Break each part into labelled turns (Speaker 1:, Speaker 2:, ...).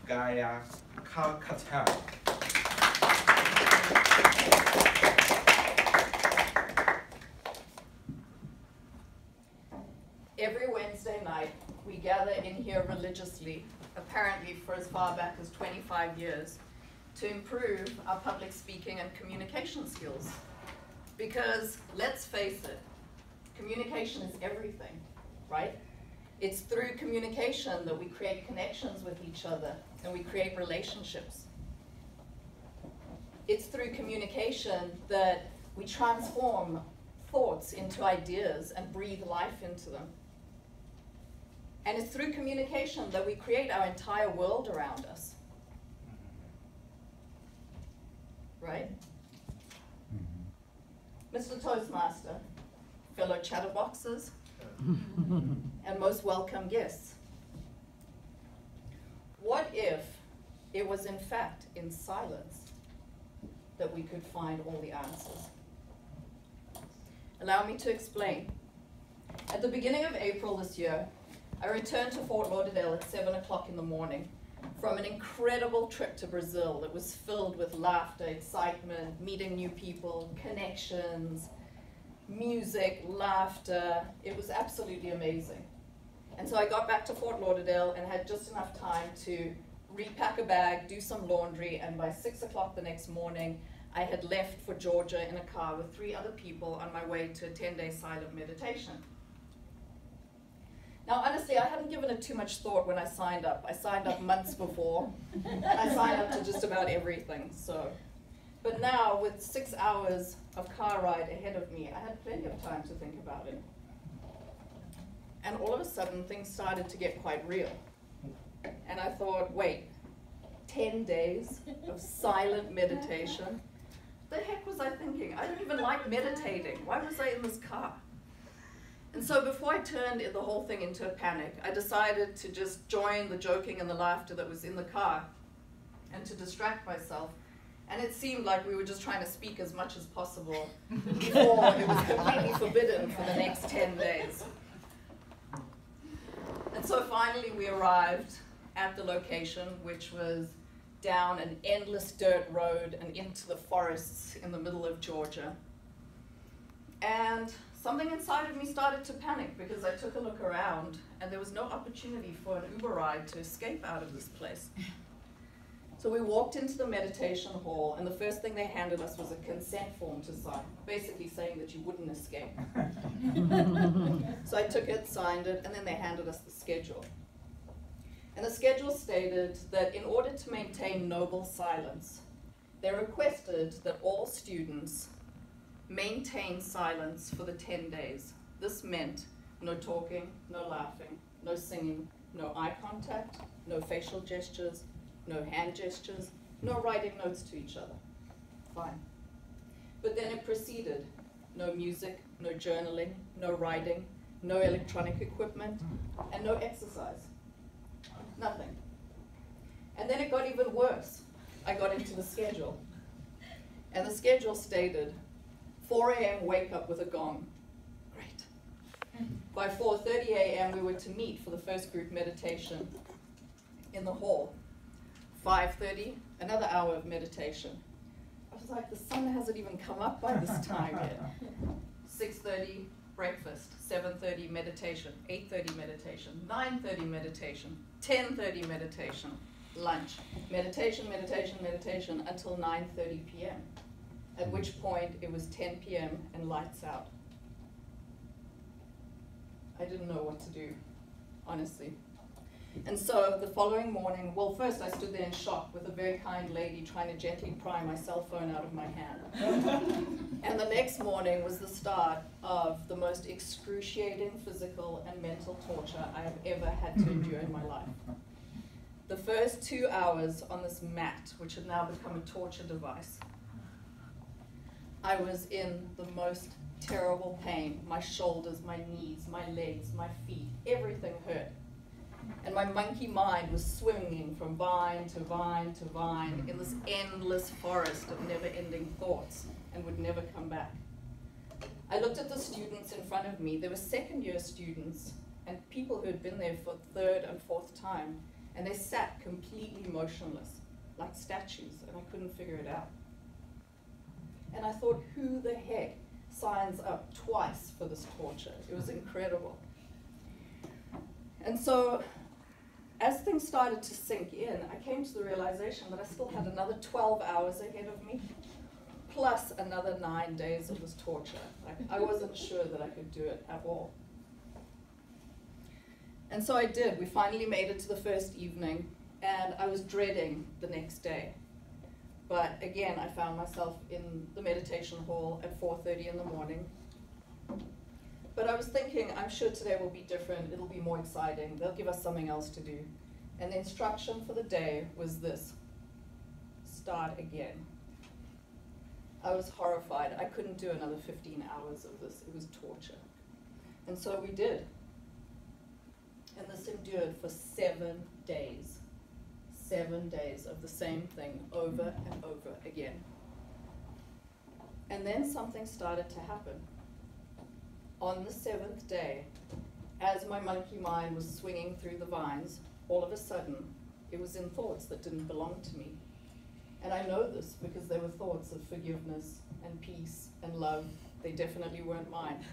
Speaker 1: Gaia.
Speaker 2: Every Wednesday night, we gather in here religiously, apparently for as far back as 25 years, to improve our public speaking and communication skills. Because, let's face it, communication is everything, right? It's through communication that we create connections with each other and we create relationships. It's through communication that we transform thoughts into ideas and breathe life into them. And it's through communication that we create our entire world around us. Right? Mr. Toastmaster, fellow chatterboxers, and most welcome guests. What if it was in fact in silence that we could find all the answers? Allow me to explain. At the beginning of April this year, I returned to Fort Lauderdale at 7 o'clock in the morning from an incredible trip to Brazil that was filled with laughter, excitement, meeting new people, connections, music, laughter. It was absolutely amazing. And so I got back to Fort Lauderdale and had just enough time to repack a bag, do some laundry, and by 6 o'clock the next morning, I had left for Georgia in a car with 3 other people on my way to a 10-day silent meditation. Now, honestly, I hadn't given it too much thought when I signed up. I signed up months before, and I signed up to just about everything, so. But now, with 6 hours of car ride ahead of me, I had plenty of time to think about it. And all of a sudden, things started to get quite real. And I thought, wait, 10 days of silent meditation? The heck was I thinking? I don't even like meditating. Why was I in this car? And so before I turned the whole thing into a panic, I decided to just join the joking and the laughter that was in the car and to distract myself. And it seemed like we were just trying to speak as much as possible before it was completely forbidden for the next 10 days. And so finally we arrived at the location, which was down an endless dirt road and into the forests in the middle of Georgia. And something inside of me started to panic because I took a look around and there was no opportunity for an Uber ride to escape out of this place. So we walked into the meditation hall and the first thing they handed us was a consent form to sign, basically saying that you wouldn't escape. So I took it, signed it, and then they handed us the schedule. And the schedule stated that in order to maintain noble silence, they requested that all students maintain silence for the 10 days. This meant no talking, no laughing, no singing, no eye contact, no facial gestures, no hand gestures, no writing notes to each other. Fine. But then it proceeded. No music, no journaling, no writing, no electronic equipment, and no exercise. Nothing. And then it got even worse. I got into the schedule. And the schedule stated, 4 a.m. wake up with a gong. Great. By 4:30 a.m. we were to meet for the first group meditation in the hall. 5:30, another hour of meditation. I was like, the sun hasn't even come up by this time yet. 6:30, breakfast. 7:30, meditation. 8:30, meditation. 9:30, meditation. 10:30, meditation. Lunch. Meditation, meditation, meditation until 9:30 p.m. At which point it was 10 p.m. and lights out. I didn't know what to do, honestly. And so the following morning, well, first I stood there in shock with a very kind lady trying to gently pry my cell phone out of my hand. And the next morning was the start of the most excruciating physical and mental torture I have ever had to endure in my life. The first 2 hours on this mat, which had now become a torture device, I was in the most terrible pain. My shoulders, my knees, my legs, my feet, everything hurt. And my monkey mind was swinging from vine to vine to vine in this endless forest of never-ending thoughts and would never come back. I looked at the students in front of me. There were second-year students and people who had been there for third and fourth time. And they sat completely motionless, like statues, and I couldn't figure it out. And I thought, who the heck signs up twice for this torture? It was incredible. And so, as things started to sink in, I came to the realization that I still had another 12 hours ahead of me, plus another 9 days of this torture. Like, I wasn't sure that I could do it at all. And so I did. We finally made it to the first evening, and I was dreading the next day. But again, I found myself in the meditation hall at 4:30 in the morning. But I was thinking, I'm sure today will be different. It'll be more exciting. They'll give us something else to do. And the instruction for the day was this: start again. I was horrified. I couldn't do another 15 hours of this. It was torture. And so we did. And this endured for 7 days. 7 days of the same thing over and over again. And then something started to happen. On the 7th day, as my monkey mind was swinging through the vines, all of a sudden, it was in thoughts that didn't belong to me. And I know this because they were thoughts of forgiveness and peace and love. They definitely weren't mine.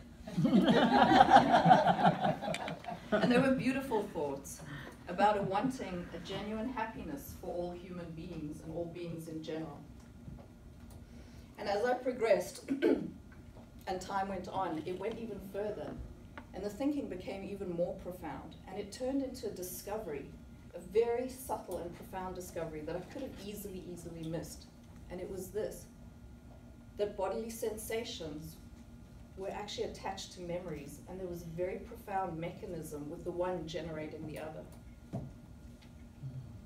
Speaker 2: And they were beautiful thoughts about a wanting a genuine happiness for all human beings and all beings in general. And as I progressed and time went on, it went even further. And the thinking became even more profound. And it turned into a discovery, a very subtle and profound discovery that I could have easily missed. And it was this: that bodily sensations were actually attached to memories, and there was a very profound mechanism with the one generating the other.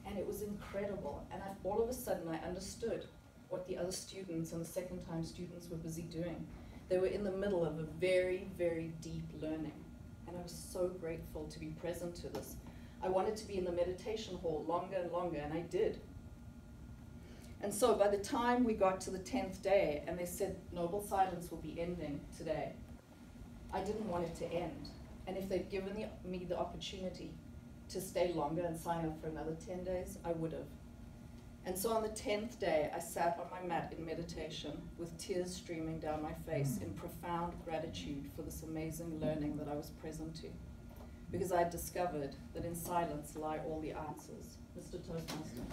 Speaker 2: And it was incredible. And all of a sudden I understood what the other students and the second-time students were busy doing. They were in the middle of a very, very deep learning. And I was so grateful to be present to this. I wanted to be in the meditation hall longer and longer, and I did. And so by the time we got to the 10th day, and they said, Noble Silence will be ending today, I didn't want it to end. And if they'd given me the opportunity to stay longer and sign up for another 10 days, I would have. And so on the 10th day, I sat on my mat in meditation with tears streaming down my face in profound gratitude for this amazing learning that I was present to. Because I discovered that in silence lie all the answers. Mr. Toastmaster.